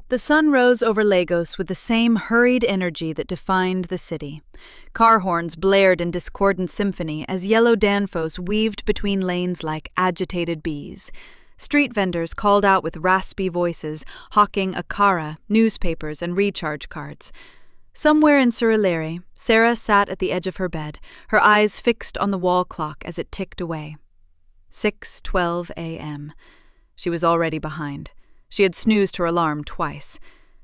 The sun rose over Lagos with the same hurried energy that defined the city. Car horns blared in discordant symphony as yellow danfos weaved between lanes like agitated bees. Street vendors called out with raspy voices, hawking akara, newspapers, and recharge cards. Somewhere in Surulere, Sarah sat at the edge of her bed, her eyes fixed on the wall clock as it ticked away. 6:12 a.m. She was already behind. She had snoozed her alarm twice.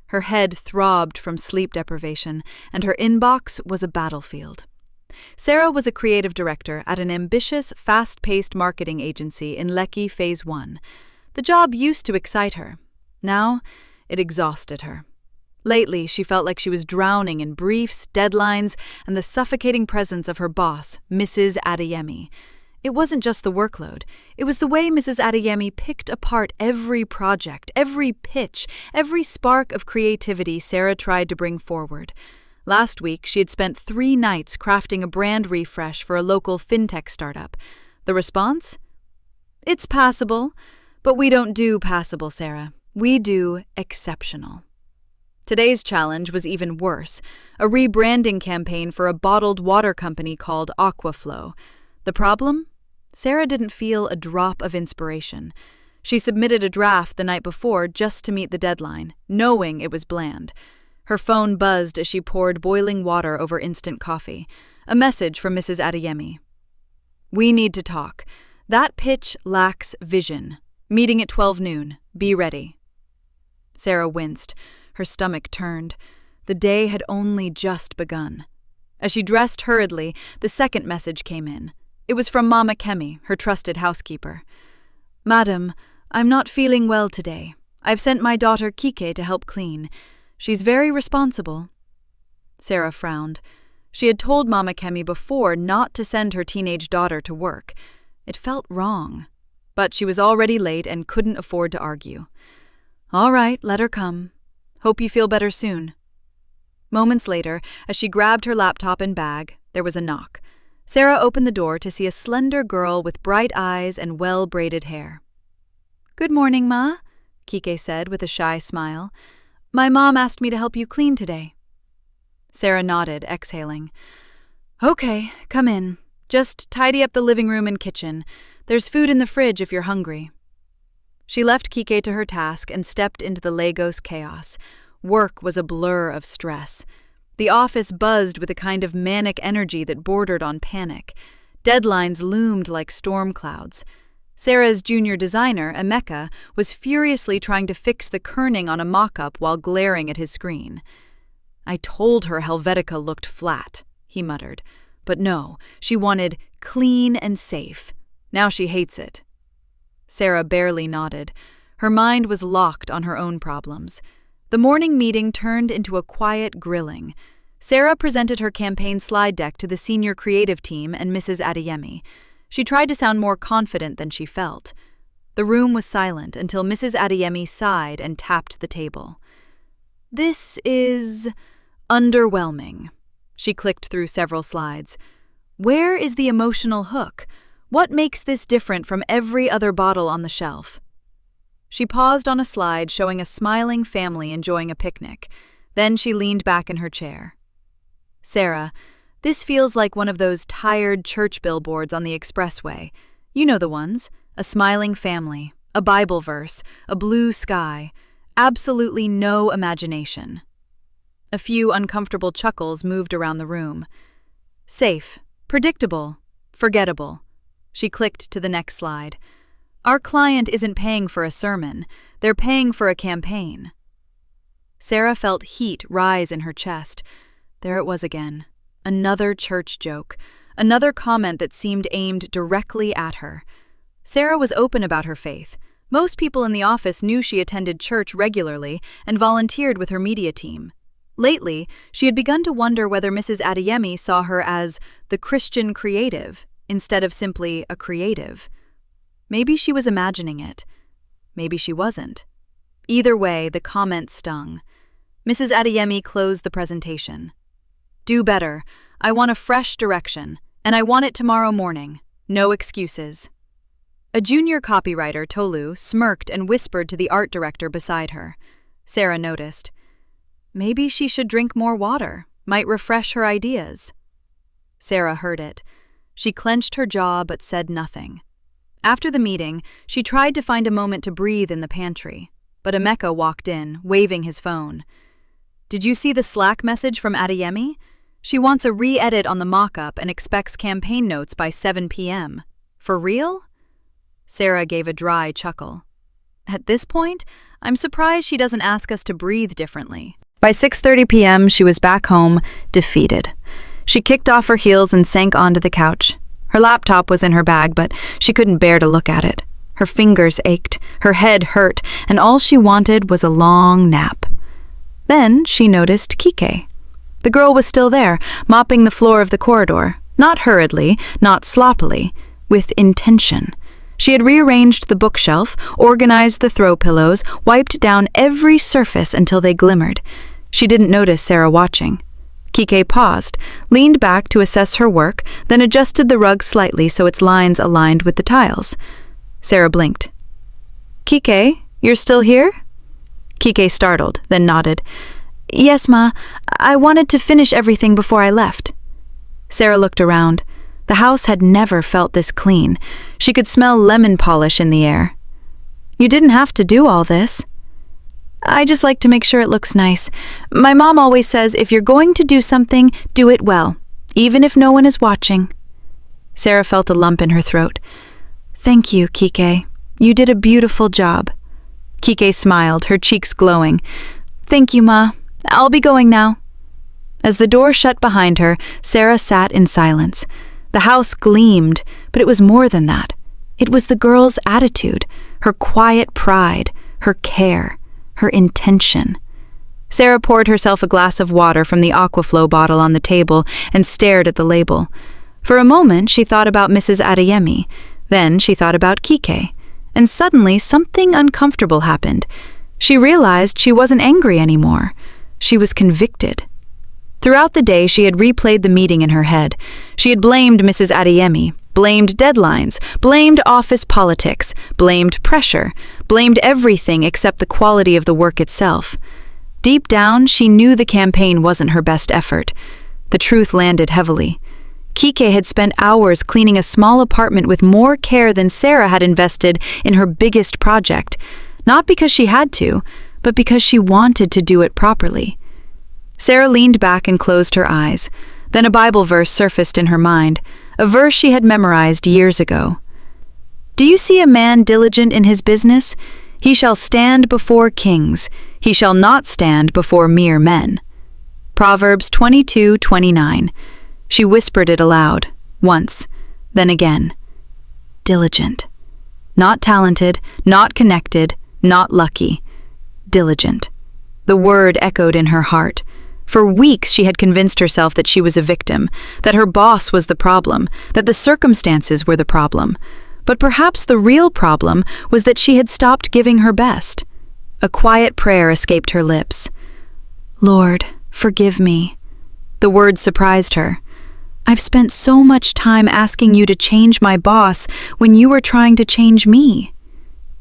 Her head throbbed from sleep deprivation, and her inbox was a battlefield. Sarah was a creative director at an ambitious, fast-paced marketing agency in Lekki Phase 1. The job used to excite her. Now, it exhausted her. Lately, she felt like she was drowning in briefs, deadlines, and the suffocating presence of her boss, Mrs. Adeyemi. It wasn't just the workload. It was the way Mrs. Adeyemi picked apart every project, every pitch, every spark of creativity Sarah tried to bring forward. Last week, she had spent 3 nights crafting a brand refresh for a local fintech startup. The response? It's passable, but we don't do passable, Sarah. We do exceptional. Today's challenge was even worse, a rebranding campaign for a bottled water company called Aquaflow. The problem? Sarah didn't feel a drop of inspiration. She submitted a draft the night before just to meet the deadline, knowing it was bland. Her phone buzzed as she poured boiling water over instant coffee. A message from Mrs. Adeyemi. We need to talk. That pitch lacks vision. Meeting at 12 noon. Be ready. Sarah winced. Her stomach turned. The day had only just begun. As she dressed hurriedly, the second message came in. It was from Mama Kemi, her trusted housekeeper. Madam, I'm not feeling well today. I've sent my daughter Kike to help clean. She's very responsible. Sarah frowned. She had told Mama Kemi before not to send her teenage daughter to work. It felt wrong. But she was already late and couldn't afford to argue. All right, let her come. Hope you feel better soon. Moments later, as she grabbed her laptop and bag, there was a knock. Sarah opened the door to see a slender girl with bright eyes and well-braided hair. Good morning, Ma, Kike said with a shy smile. My mom asked me to help you clean today. Sarah nodded, exhaling. Okay, come in. Just tidy up the living room and kitchen. There's food in the fridge if you're hungry. She left Kike to her task and stepped into the Lagos chaos. Work was a blur of stress. The office buzzed with a kind of manic energy that bordered on panic. Deadlines loomed like storm clouds. Sarah's junior designer, Emeka, was furiously trying to fix the kerning on a mock-up while glaring at his screen. I told her Helvetica looked flat, he muttered. But no, she wanted clean and safe. Now she hates it. Sarah barely nodded. Her mind was locked on her own problems. The morning meeting turned into a quiet grilling. Sarah presented her campaign slide deck to the senior creative team and Mrs. Adeyemi. She tried to sound more confident than she felt. The room was silent until Mrs. Adeyemi sighed and tapped the table. This is underwhelming. She clicked through several slides. Where is the emotional hook? What makes this different from every other bottle on the shelf? She paused on a slide showing a smiling family enjoying a picnic. Then she leaned back in her chair. Sarah, this feels like one of those tired church billboards on the expressway. You know the ones. A smiling family, a Bible verse, a blue sky. Absolutely no imagination. A few uncomfortable chuckles moved around the room. Safe, predictable, forgettable. She clicked to the next slide. Our client isn't paying for a sermon. They're paying for a campaign. Sarah felt heat rise in her chest. There it was again. Another church joke. Another comment that seemed aimed directly at her. Sarah was open about her faith. Most people in the office knew she attended church regularly and volunteered with her media team. Lately, she had begun to wonder whether Mrs. Adeyemi saw her as the Christian creative instead of simply a creative. Maybe she was imagining it. Maybe she wasn't. Either way, the comment stung. Mrs. Adeyemi closed the presentation. Do better. I want a fresh direction, and I want it tomorrow morning. No excuses. A junior copywriter, Tolu, smirked and whispered to the art director beside her. Sarah noticed. Maybe she should drink more water, might refresh her ideas. Sarah heard it. She clenched her jaw but said nothing. After the meeting, she tried to find a moment to breathe in the pantry, but Emeka walked in, waving his phone. Did you see the Slack message from Adeyemi? She wants a re-edit on the mock-up and expects campaign notes by 7 p.m. For real? Sarah gave a dry chuckle. At this point, I'm surprised she doesn't ask us to breathe differently. By 6:30 p.m., she was back home, defeated. She kicked off her heels and sank onto the couch. Her laptop was in her bag, but she couldn't bear to look at it. Her fingers ached, her head hurt, and all she wanted was a long nap. Then she noticed Kike. The girl was still there, mopping the floor of the corridor, not hurriedly, not sloppily, with intention. She had rearranged the bookshelf, organized the throw pillows, wiped down every surface until they glimmered. She didn't notice Sarah watching. Kike paused, leaned back to assess her work, then adjusted the rug slightly so its lines aligned with the tiles. Sarah blinked. Kike, you're still here? Kike startled, then nodded. Yes, Ma. I wanted to finish everything before I left. Sarah looked around. The house had never felt this clean. She could smell lemon polish in the air. You didn't have to do all this. I just like to make sure it looks nice. My mom always says if you're going to do something, do it well, even if no one is watching. Sarah felt a lump in her throat. Thank you, Kike. You did a beautiful job. Kike smiled, her cheeks glowing. Thank you, Ma. I'll be going now. As the door shut behind her, Sarah sat in silence. The house gleamed, but it was more than that. It was the girl's attitude, her quiet pride, her care, her intention. Sarah poured herself a glass of water from the Aquaflow bottle on the table and stared at the label. For a moment, she thought about Mrs. Adeyemi. Then she thought about Kike. And suddenly, something uncomfortable happened. She realized she wasn't angry anymore. She was convicted. Throughout the day, she had replayed the meeting in her head. She had blamed Mrs. Adeyemi, blamed deadlines, blamed office politics, blamed pressure, blamed everything except the quality of the work itself. Deep down, she knew the campaign wasn't her best effort. The truth landed heavily. Kike had spent hours cleaning a small apartment with more care than Sarah had invested in her biggest project, not because she had to, but because she wanted to do it properly. Sarah leaned back and closed her eyes. Then a Bible verse surfaced in her mind, a verse she had memorized years ago. Do you see a man diligent in his business? He shall stand before kings. He shall not stand before mere men. Proverbs 22:29. She whispered it aloud, once, then again. Diligent. Not talented, not connected, not lucky. Diligent. The word echoed in her heart. For weeks she had convinced herself that she was a victim, that her boss was the problem, that the circumstances were the problem. But perhaps the real problem was that she had stopped giving her best. A quiet prayer escaped her lips. Lord, forgive me. The words surprised her. I've spent so much time asking you to change my boss when you were trying to change me.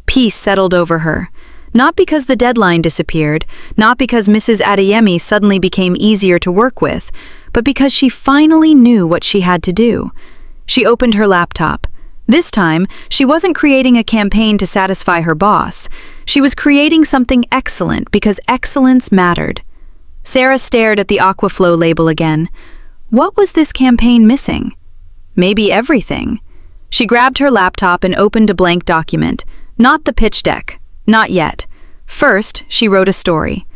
Peace settled over her. Not because the deadline disappeared, not because Mrs. Adeyemi suddenly became easier to work with, but because she finally knew what she had to do. She opened her laptop. This time, she wasn't creating a campaign to satisfy her boss. She was creating something excellent because excellence mattered. Sarah stared at the Aquaflow label again. What was this campaign missing? Maybe everything. She grabbed her laptop and opened a blank document. Not the pitch deck. Not yet. First, she wrote a story.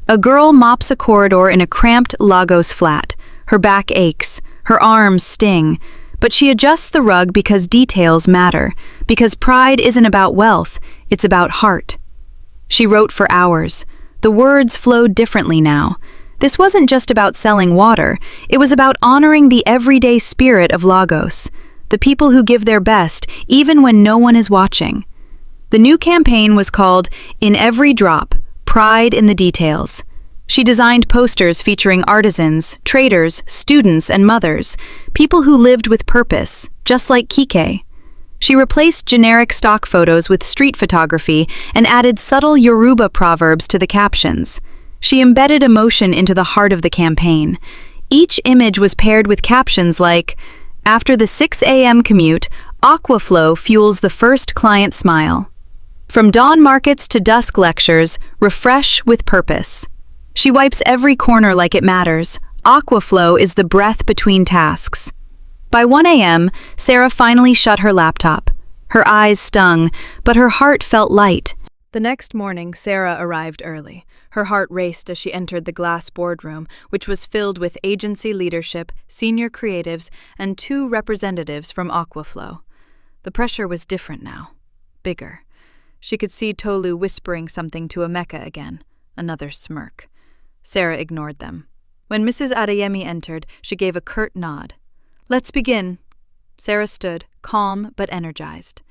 A girl mops a corridor in a cramped Lagos flat. Her back aches. Her arms sting. But she adjusts the rug because details matter. Because pride isn't about wealth. It's about heart. She wrote for hours. The words flowed differently now. This wasn't just about selling water. It was about honoring the everyday spirit of Lagos. The people who give their best, even when no one is watching. The new campaign was called In Every Drop, Pride in the Details. She designed posters featuring artisans, traders, students, and mothers, people who lived with purpose, just like Kike. She replaced generic stock photos with street photography and added subtle Yoruba proverbs to the captions. She embedded emotion into the heart of the campaign. Each image was paired with captions like, "After the 6 a.m. commute, Aquaflow fuels the first client smile." From dawn markets to dusk lectures, refresh with purpose. She wipes every corner like it matters. Aquaflow is the breath between tasks. By 1 a.m., Sarah finally shut her laptop. Her eyes stung, but her heart felt light. The next morning, Sarah arrived early. Her heart raced as she entered the glass boardroom, which was filled with agency leadership, senior creatives, and 2 representatives from Aquaflow. The pressure was different now, bigger. She could see Tolu whispering something to Emeka again, another smirk. Sarah ignored them. When Mrs. Adeyemi entered, she gave a curt nod. "Let's begin." Sarah stood, calm but energized.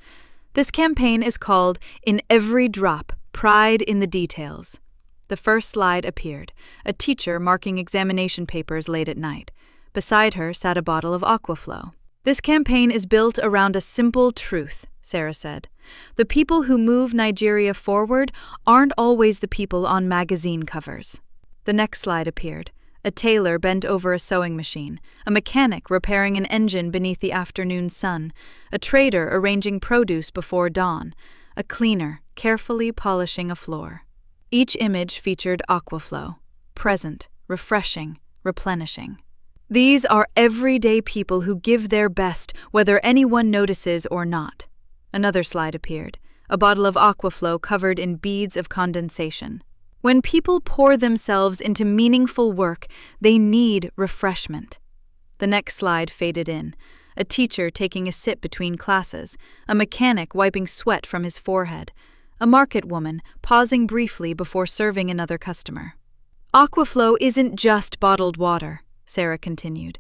"This campaign is called In Every Drop, Pride in the Details." The first slide appeared, a teacher marking examination papers late at night. Beside her sat a bottle of Aquaflow. "This campaign is built around a simple truth," Sarah said. "The people who move Nigeria forward aren't always the people on magazine covers." The next slide appeared. A tailor bent over a sewing machine, a mechanic repairing an engine beneath the afternoon sun, a trader arranging produce before dawn, a cleaner carefully polishing a floor. Each image featured Aquaflow, present, refreshing, replenishing. These are everyday people who give their best, whether anyone notices or not. Another slide appeared, a bottle of Aquaflow covered in beads of condensation. When people pour themselves into meaningful work, they need refreshment. The next slide faded in, a teacher taking a sip between classes, a mechanic wiping sweat from his forehead, a market woman pausing briefly before serving another customer. "Aquaflow isn't just bottled water," Sarah continued.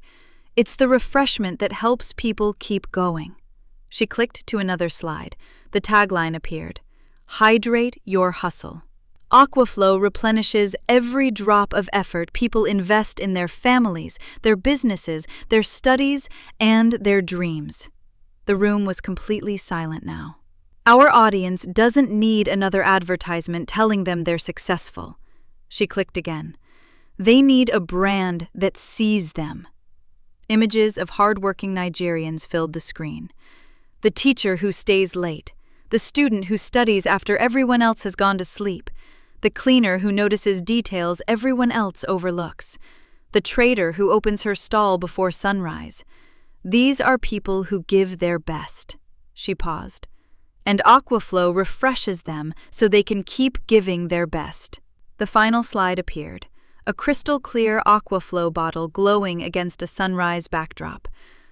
"It's the refreshment that helps people keep going." She clicked to another slide. The tagline appeared, "Hydrate your hustle." Aquaflow replenishes every drop of effort people invest in their families, their businesses, their studies, and their dreams. The room was completely silent now. Our audience doesn't need another advertisement telling them they're successful. She clicked again. They need a brand that sees them. Images of hardworking Nigerians filled the screen. The teacher who stays late, the student who studies after everyone else has gone to sleep, the cleaner who notices details everyone else overlooks, the trader who opens her stall before sunrise. These are people who give their best. She paused. And Aquaflow refreshes them so they can keep giving their best. The final slide appeared, a crystal-clear Aquaflow bottle glowing against a sunrise backdrop.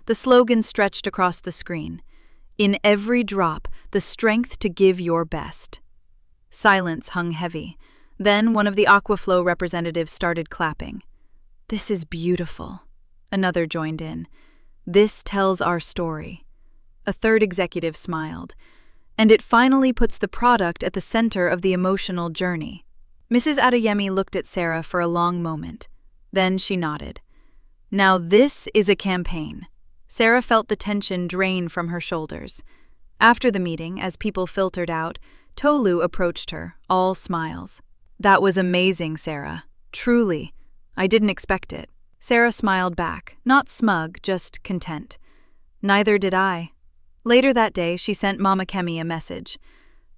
The slogan stretched across the screen, "In every drop, the strength to give your best." Silence hung heavy. Then one of the Aquaflow representatives started clapping. "This is beautiful." Another joined in. "This tells our story." A third executive smiled. "And it finally puts the product at the center of the emotional journey." Mrs. Adeyemi looked at Sarah for a long moment. Then she nodded. "Now this is a campaign." Sarah felt the tension drain from her shoulders. After the meeting, as people filtered out, Tolu approached her, all smiles. "That was amazing, Sarah. Truly. I didn't expect it." Sarah smiled back, not smug, just content. "Neither did I." Later that day, she sent Mama Kemi a message.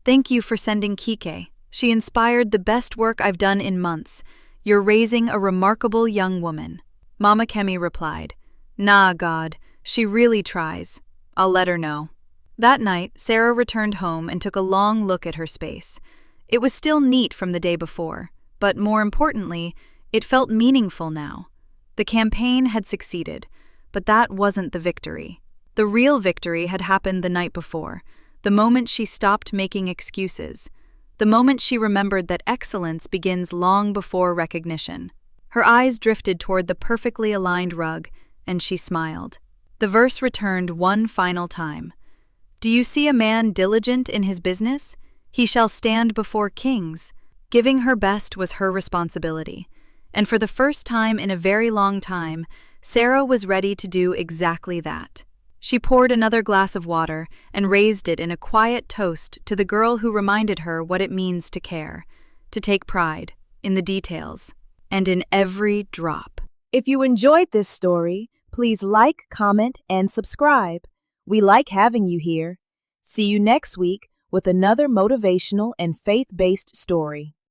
"Thank you for sending Kike. She inspired the best work I've done in months. You're raising a remarkable young woman." Mama Kemi replied, "Nah, God, she really tries. I'll let her know." That night, Sarah returned home and took a long look at her space. It was still neat from the day before, but more importantly, it felt meaningful now. The campaign had succeeded, but that wasn't the victory. The real victory had happened the night before, the moment she stopped making excuses, the moment she remembered that excellence begins long before recognition. Her eyes drifted toward the perfectly aligned rug, and she smiled. The verse returned one final time. "Do you see a man diligent in his business? He shall stand before kings." Giving her best was her responsibility, and for the first time in a very long time, Sarah was ready to do exactly that. She poured another glass of water and raised it in a quiet toast to the girl who reminded her what it means to care, to take pride in the details, and in every drop. If you enjoyed this story, please like, comment, and subscribe. We like having you here. See you next week with another motivational and faith-based story.